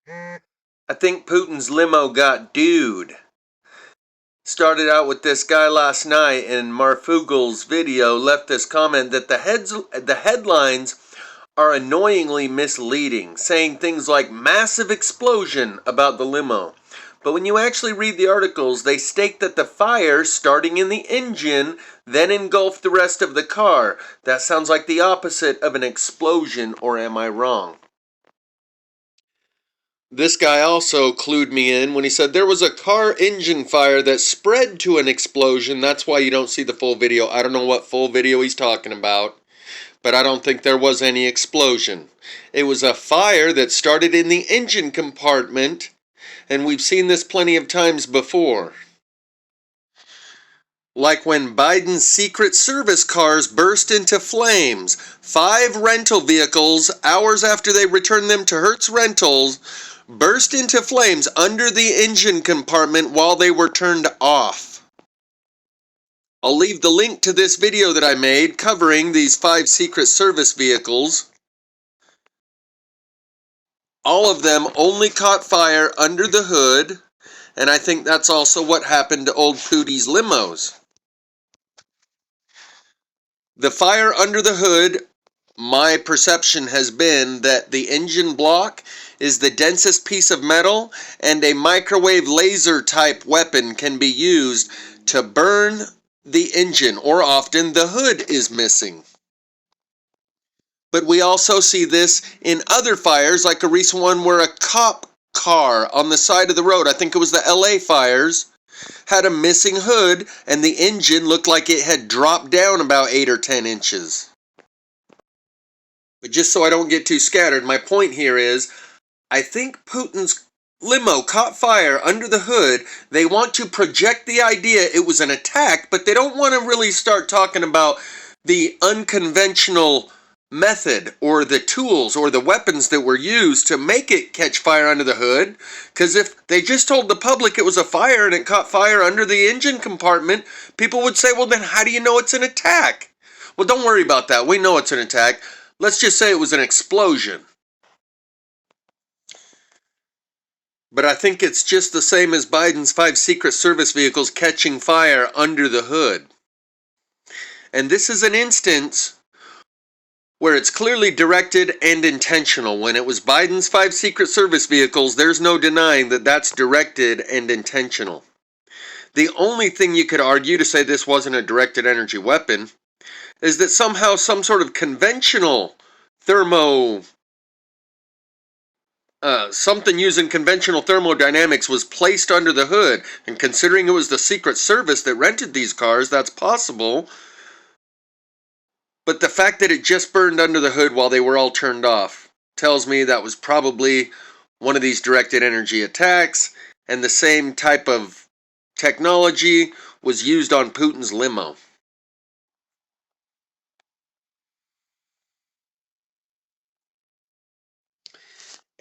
I think Putin's limo got dude. Started out with this guy last night, and Marfugel's video left this comment that the headlines are annoyingly misleading, saying things like massive explosion about the limo. But when you actually read the articles, they state that the fire, starting in the engine, then engulfed the rest of the car. That sounds like the opposite of an explosion, or am I wrong? This guy also clued me in when he said there was a car engine fire that spread to an explosion. That's why you don't see the full video. I don't know what full video he's talking about, but I don't think there was any explosion. It was a fire that started in the engine compartment, and we've seen this plenty of times before. Like when Biden's Secret Service cars burst into flames. 5 rental vehicles, hours after they returned them to Hertz Rentals, burst into flames under the engine compartment while they were turned off. I'll leave the link to this video that I made covering these 5 Secret Service vehicles. All of them only caught fire under the hood, and I think that's also what happened to old Puttie's limos. The fire under the hood, my perception has been that the engine block is the densest piece of metal, and a microwave laser type weapon can be used to burn the engine, or often the hood is missing. But we also see this in other fires, like a recent one where a cop car on the side of the road, I think it was the LA fires, had a missing hood, and the engine looked like it had dropped down about 8 or 10 inches. But just so I don't get too scattered, my point here is, I think Putin's limo caught fire under the hood. They want to project the idea it was an attack, but they don't want to really start talking about the unconventional method or the tools or the weapons that were used to make it catch fire under the hood. Because if they just told the public it was a fire and it caught fire under the engine compartment, people would say, well, then how do you know it's an attack? Well, don't worry about that. We know it's an attack. Let's just say it was an explosion. But I think it's just the same as Biden's 5 Secret Service vehicles catching fire under the hood. And this is an instance where it's clearly directed and intentional. When it was Biden's 5 Secret Service vehicles, there's no denying that that's directed and intentional. The only thing you could argue to say this wasn't a directed energy weapon is that somehow some sort of conventional something using conventional thermodynamics was placed under the hood, and considering it was the Secret Service that rented these cars, that's possible. But the fact that it just burned under the hood while they were all turned off tells me that was probably one of these directed energy attacks, and the same type of technology was used on Putin's limo.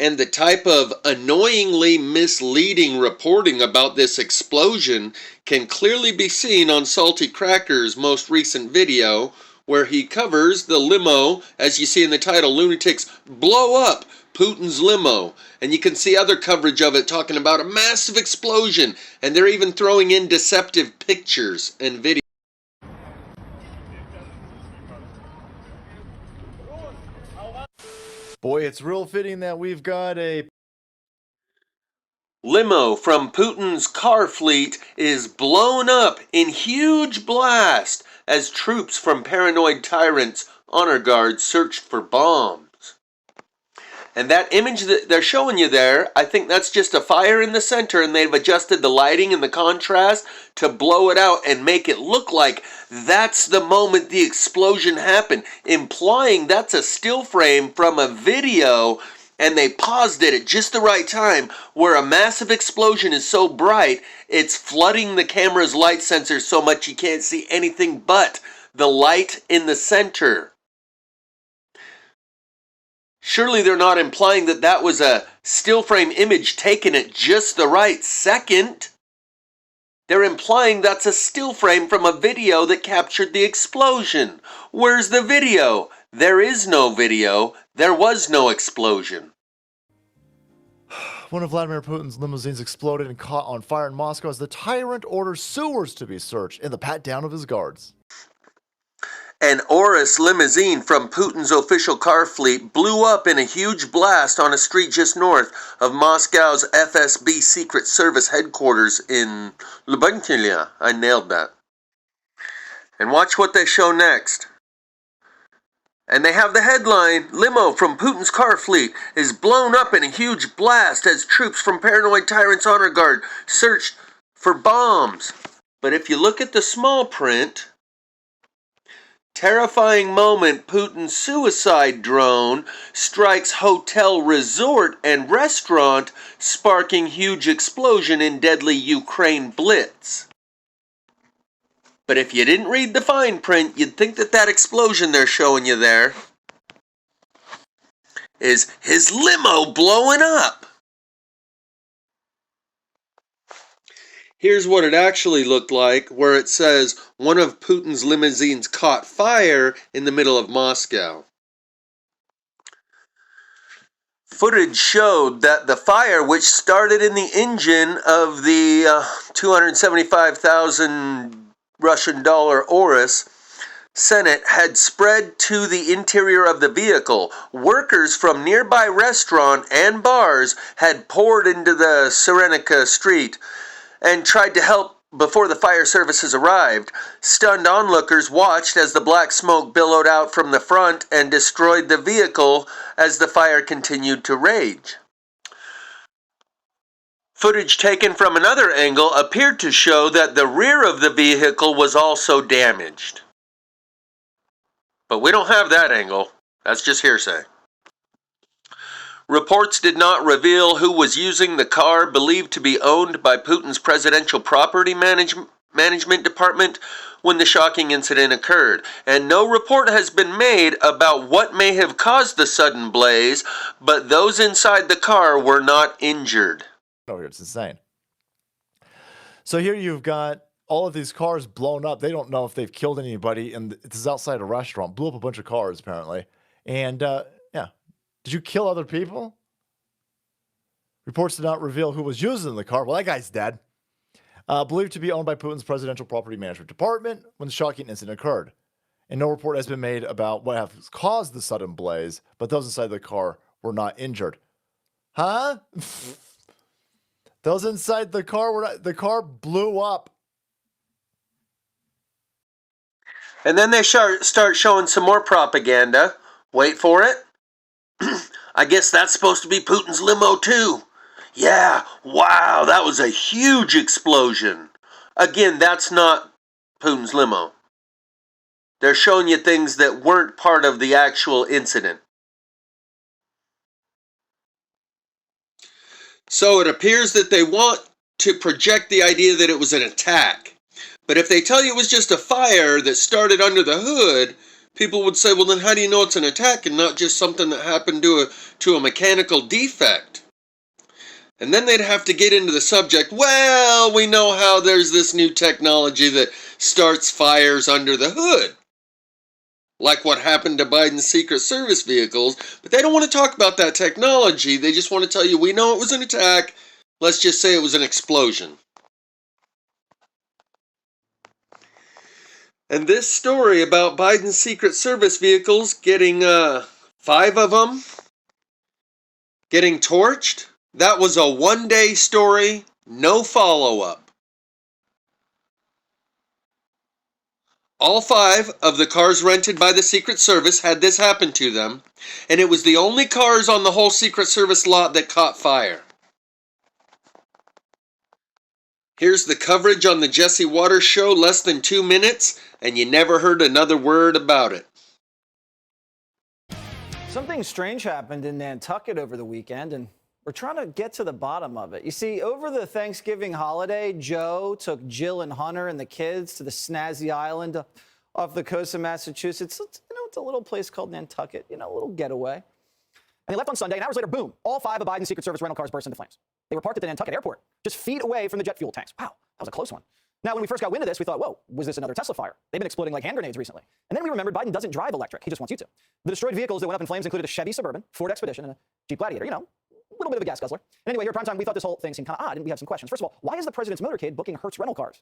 And the type of annoyingly misleading reporting about this explosion can clearly be seen on Salty Cracker's most recent video, where he covers the limo, as you see in the title, Lunatics Blow Up Putin's Limo. And you can see other coverage of it talking about a massive explosion, and they're even throwing in deceptive pictures and videos. Boy, it's real fitting that we've got a limo from Putin's car fleet is blown up in huge blast as troops from paranoid tyrants' honor guard searched for bombs. And that image that they're showing you there, I think that's just a fire in the center, and they've adjusted the lighting and the contrast to blow it out and make it look like that's the moment the explosion happened, implying that's a still frame from a video, and they paused it at just the right time where a massive explosion is so bright it's flooding the camera's light sensor so much you can't see anything but the light in the center. Surely they're not implying that that was a still frame image taken at just the right second. They're implying that's a still frame from a video that captured the explosion. Where's the video? There is no video. There was no explosion. One of Vladimir Putin's limousines exploded and caught on fire in Moscow as the tyrant orders sewers to be searched in the pat-down of his guards. An Urus limousine from Putin's official car fleet blew up in a huge blast on a street just north of Moscow's FSB Secret Service headquarters in Lubyanka. I nailed that. And watch what they show next. And they have the headline, "Limo from Putin's car fleet is blown up in a huge blast as troops from paranoid tyrant's honor guard searched for bombs." But if you look at the small print, terrifying moment, Putin's suicide drone strikes hotel, resort, and restaurant, sparking huge explosion in deadly Ukraine blitz. But if you didn't read the fine print, you'd think that that explosion they're showing you there is his limo blowing up. Here's what it actually looked like, where it says one of Putin's limousines caught fire in the middle of Moscow. Footage showed that the fire, which started in the engine of the 275,000 Russian dollar Urus Senate, had spread to the interior of the vehicle. Workers from nearby restaurant and bars had poured into the Serenaka street and tried to help before the fire services arrived. Stunned onlookers watched as the black smoke billowed out from the front and destroyed the vehicle as the fire continued to rage. Footage taken from another angle appeared to show that the rear of the vehicle was also damaged. But we don't have that angle. That's just hearsay. Reports did not reveal who was using the car believed to be owned by Putin's Presidential Property Management Department when the shocking incident occurred, and no report has been made about what may have caused the sudden blaze, but those inside the car were not injured. Oh, it's insane. So here you've got all of these cars blown up. They don't know if they've killed anybody, and this is outside a restaurant. Blew up a bunch of cars, apparently. And, yeah. Did you kill other people? Reports did not reveal who was using the car. Well, that guy's dead. Believed to be owned by Putin's Presidential Property Management Department when the shocking incident occurred. And no report has been made about what has caused the sudden blaze, but those inside the car were not injured. Huh? Those inside the car were not, the car blew up. And then they start showing some more propaganda. Wait for it. I guess that's supposed to be Putin's limo too. Yeah, wow, that was a huge explosion. Again, that's not Putin's limo. They're showing you things that weren't part of the actual incident. So it appears that they want to project the idea that it was an attack. But if they tell you it was just a fire that started under the hood, people would say, well, then how do you know it's an attack and not just something that happened to a mechanical defect? And then they'd have to get into the subject, well, we know how there's this new technology that starts fires under the hood, like what happened to Biden's Secret Service vehicles, but they don't want to talk about that technology. They just want to tell you, we know it was an attack, let's just say it was an explosion. And this story about Biden's Secret Service vehicles getting 5 of them getting torched, that was a one-day story, no follow-up. All 5 of the cars rented by the Secret Service had this happen to them, and it was the only cars on the whole Secret Service lot that caught fire. Here's the coverage on the Jesse Waters show, less than 2 minutes, and you never heard another word about it. Something strange happened in Nantucket over the weekend, and we're trying to get to the bottom of it. You see, over the Thanksgiving holiday, Joe took Jill and Hunter and the kids to the snazzy island off the coast of Massachusetts. It's a little place called Nantucket, a little getaway. And they left on Sunday, and hours later, boom, all 5 of Biden's Secret Service rental cars burst into flames. They were parked at the Nantucket airport, just feet away from the jet fuel tanks. Wow, that was a close one. Now, when we first got wind of this, we thought, whoa, was this another Tesla fire? They've been exploding like hand grenades recently. And then we remembered Biden doesn't drive electric. He just wants you to. The destroyed vehicles that went up in flames included a Chevy Suburban, Ford Expedition, and a Jeep Gladiator. little bit of a gas guzzler. And anyway, here at Primetime, we thought this whole thing seemed kind of odd, and we have some questions. First of all, why is the president's motorcade booking Hertz rental cars?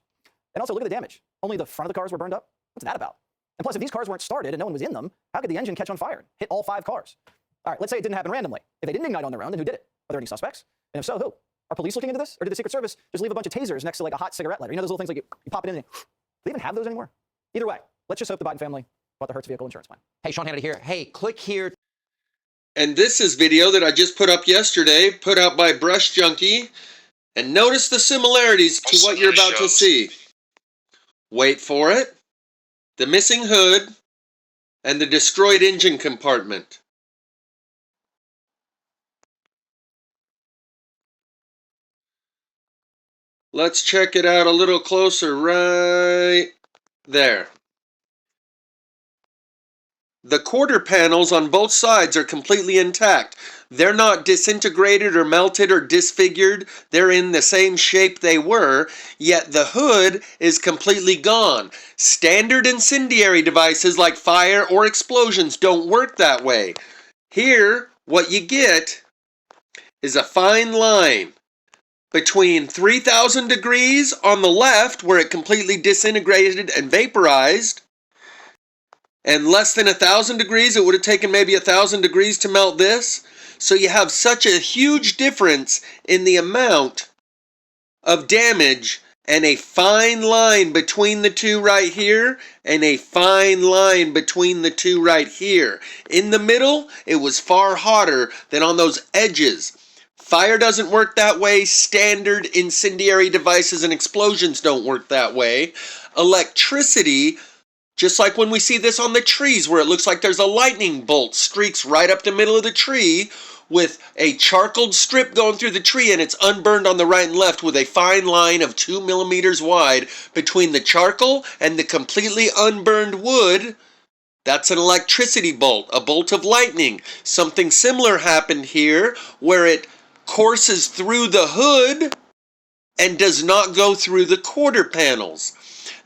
And also, look at the damage. Only the front of the cars were burned up? What's that about? And plus, if these cars weren't started and no one was in them, how could the engine catch on fire and hit all 5 cars? All right, let's say it didn't happen randomly. If they didn't ignite on their own, then who did it? Are there any suspects? And if so, who? Are police looking into this? Or did the Secret Service just leave a bunch of tasers next to like a hot cigarette lighter? You know those little things like you pop it in and do they even have those anymore? Either way, let's just hope the Biden family bought the Hertz vehicle insurance plan. Hey, Sean Hannity here. Hey, click here. And this is video that I just put up yesterday, put out by Brush Junkie. And notice the similarities to what you're about to see. Wait for it. The missing hood and the destroyed engine compartment. Let's check it out a little closer right there. The quarter panels on both sides are completely intact. They're not disintegrated or melted or disfigured. They're in the same shape they were, yet the hood is completely gone. Standard incendiary devices like fire or explosions don't work that way. Here, what you get is a fine line between 3,000 degrees on the left, where it completely disintegrated and vaporized, and less than 1,000 degrees. It would have taken maybe 1,000 degrees to melt this. So you have such a huge difference in the amount of damage, and a fine line between the two right here, and a fine line between the two right here. In the middle, it was far hotter than on those edges. Fire doesn't work that way. Standard incendiary devices and explosions don't work that way. Electricity, just like when we see this on the trees where it looks like there's a lightning bolt streaks right up the middle of the tree with a charcoal strip going through the tree, and it's unburned on the right and left with a fine line of 2 millimeters wide between the charcoal and the completely unburned wood. That's an electricity bolt, a bolt of lightning. Something similar happened here where it courses through the hood and does not go through the quarter panels.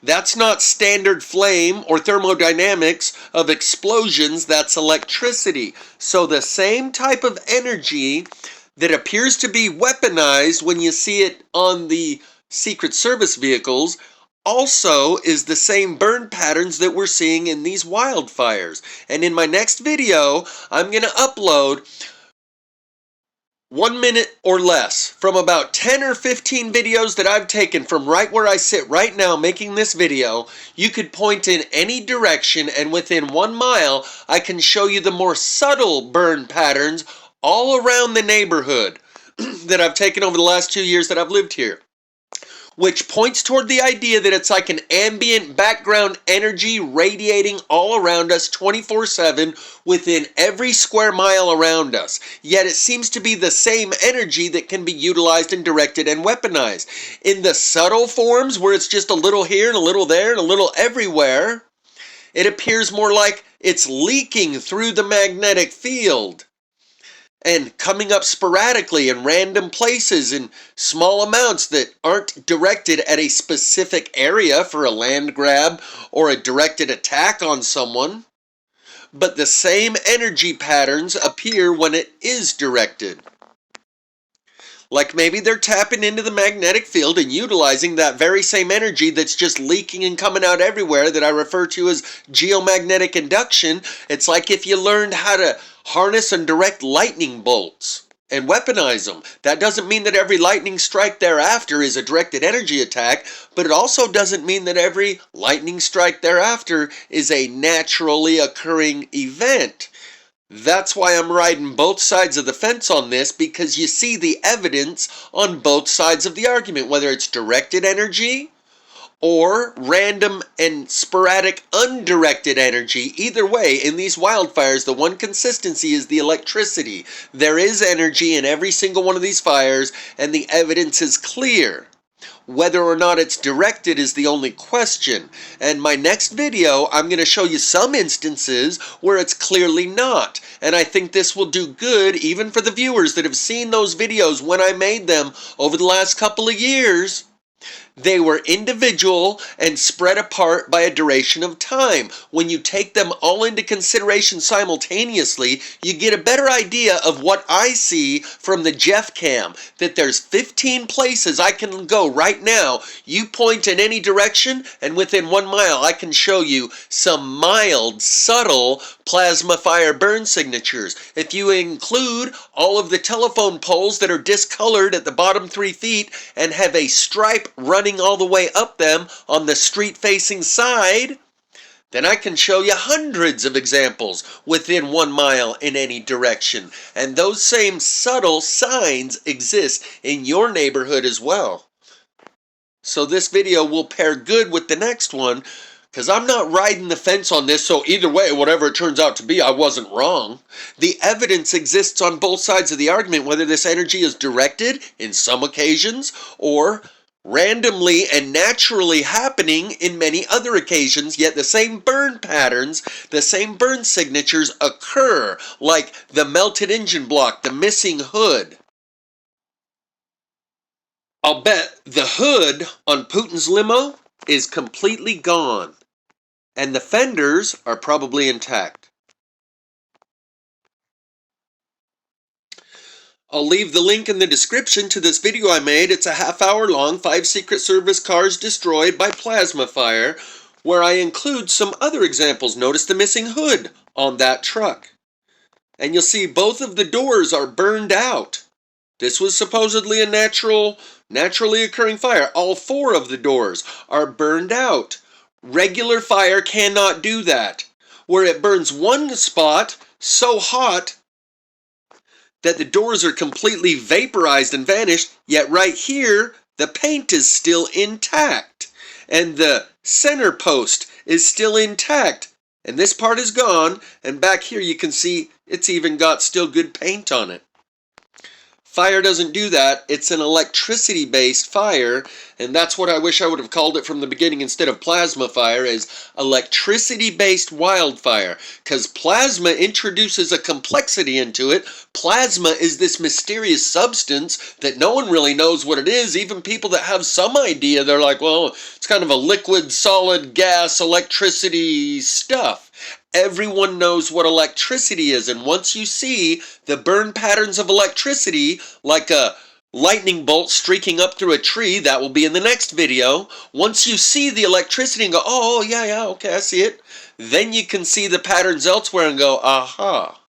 That's not standard flame or thermodynamics of explosions, that's electricity. So the same type of energy that appears to be weaponized when you see it on the Secret Service vehicles also is the same burn patterns that we're seeing in these wildfires. And in my next video, I'm going to upload 1 minute or less from about 10 or 15 videos that I've taken from right where I sit right now making this video. You could point in any direction, and within 1 mile I can show you the more subtle burn patterns all around the neighborhood that I've taken over the last 2 years that I've lived here, which points toward the idea that it's like an ambient background energy radiating all around us 24/7 within every square mile around us. Yet it seems to be the same energy that can be utilized and directed and weaponized. In the subtle forms, where it's just a little here and a little there and a little everywhere, it appears more like it's leaking through the magnetic field and coming up sporadically in random places in small amounts that aren't directed at a specific area for a land grab or a directed attack on someone. But the same energy patterns appear when it is directed. Like maybe they're tapping into the magnetic field and utilizing that very same energy that's just leaking and coming out everywhere that I refer to as geomagnetic induction. It's like if you learned how to harness and direct lightning bolts and weaponize them. That doesn't mean that every lightning strike thereafter is a directed energy attack, but it also doesn't mean that every lightning strike thereafter is a naturally occurring event. That's why I'm riding both sides of the fence on this, because you see the evidence on both sides of the argument, whether it's directed energy or random and sporadic undirected energy. Either way, in these wildfires, the one consistency is the electricity. There is energy in every single one of these fires, and the evidence is clear. Whether or not it's directed is the only question. And my next video, I'm going to show you some instances where it's clearly not. And I think this will do good even for the viewers that have seen those videos when I made them over the last couple of years. They were individual and spread apart by a duration of time. When you take them all into consideration simultaneously, you get a better idea of what I see from the Jeff cam, that there's 15 places I can go right now. You point in any direction, and within 1 mile I can show you some mild, subtle plasma fire burn signatures. If you include all of the telephone poles that are discolored at the bottom 3 feet and have a stripe running all the way up them on the street-facing side, then I can show you hundreds of examples within 1 mile in any direction. And those same subtle signs exist in your neighborhood as well. So this video will pair good with the next one, because I'm not riding the fence on this, so either way, whatever it turns out to be, I wasn't wrong. The evidence exists on both sides of the argument, whether this energy is directed in some occasions or randomly and naturally happening in many other occasions, yet the same burn patterns, the same burn signatures occur, like the melted engine block, the missing hood. I'll bet the hood on Putin's limo is completely gone, and the fenders are probably intact. I'll leave the link in the description to this video I made. It's a half-hour long, 5 Secret Service cars destroyed by plasma fire, where I include some other examples. Notice the missing hood on that truck. And you'll see both of the doors are burned out. This was supposedly a naturally occurring fire. All 4 of the doors are burned out. Regular fire cannot do that. Where it burns one spot so hot that the doors are completely vaporized and vanished, yet right here, the paint is still intact. And the center post is still intact. And this part is gone, and back here you can see it's even got still good paint on it. Fire doesn't do that. It's an electricity-based fire, and that's what I wish I would have called it from the beginning instead of plasma fire, is electricity-based wildfire, because plasma introduces a complexity into it. Plasma is this mysterious substance that no one really knows what it is. Even people that have some idea, they're like, well, it's kind of a liquid, solid, gas, electricity stuff. Everyone knows what electricity is, and once you see the burn patterns of electricity, like a lightning bolt streaking up through a tree, that will be in the next video. Once you see the electricity and go, oh, yeah, okay, I see it, then you can see the patterns elsewhere and go, aha.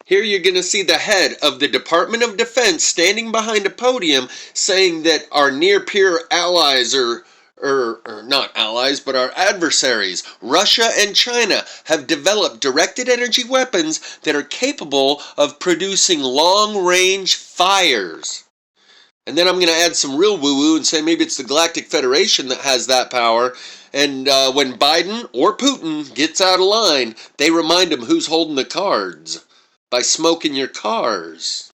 Here you're going to see the head of the Department of Defense standing behind a podium saying that our near-peer allies or not allies, but our adversaries, Russia and China, have developed directed energy weapons that are capable of producing long-range fires. And then I'm going to add some real woo-woo and say maybe it's the Galactic Federation that has that power. And when Biden or Putin gets out of line, they remind him who's holding the cards by smoking your cars.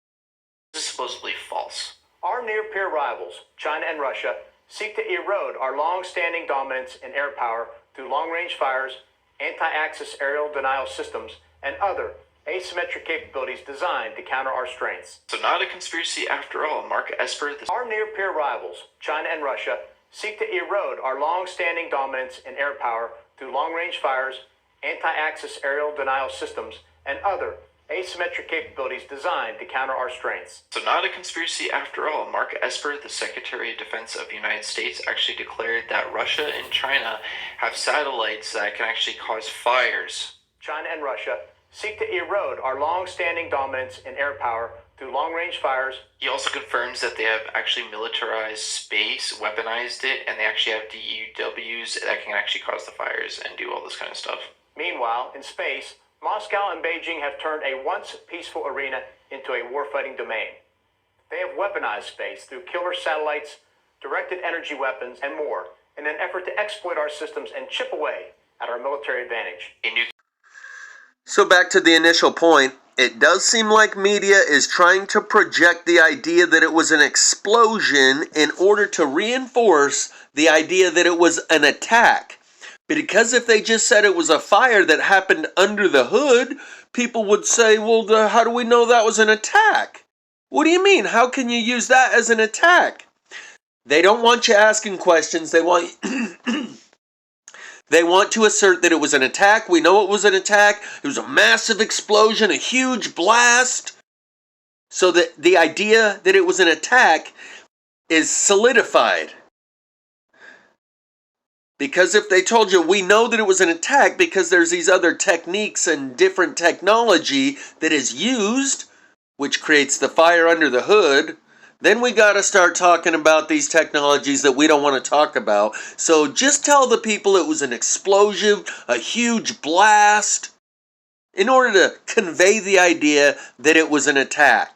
This is supposedly false. Our near-peer rivals, China and Russia, seek to erode our long-standing dominance in air power through long-range fires, anti-access aerial denial systems, and other asymmetric capabilities designed to counter our strengths. So not a conspiracy after all, Mark Esper. Our near-peer rivals, China and Russia, seek to erode our long-standing dominance in air power through long-range fires, anti-access aerial denial systems, and other asymmetric capabilities designed to counter our strengths. So not a conspiracy after all. Mark Esper, the Secretary of Defense of the United States, actually declared that Russia and China have satellites that can actually cause fires. China and Russia seek to erode our long-standing dominance in air power through long-range fires. He also confirms that they have actually militarized space, weaponized it, and they actually have DUWs that can actually cause the fires and do all this kind of stuff. Meanwhile, in space, Moscow and Beijing have turned a once peaceful arena into a warfighting domain. They have weaponized space through killer satellites, directed energy weapons, and more in an effort to exploit our systems and chip away at our military advantage. So back to the initial point, it does seem like media is trying to project the idea that it was an explosion in order to reinforce the idea that it was an attack. Because if they just said it was a fire that happened under the hood, people would say, well, how do we know that was an attack? What do you mean? How can you use that as an attack? They don't want you asking questions. They want they want to assert that it was an attack. We know it was an attack. It was a massive explosion, a huge blast. So that the idea that it was an attack is solidified. Because if they told you, we know that it was an attack because there's these other techniques and different technology that is used, which creates the fire under the hood, then we got to start talking about these technologies that we don't want to talk about. So just tell the people it was an explosion, a huge blast, in order to convey the idea that it was an attack.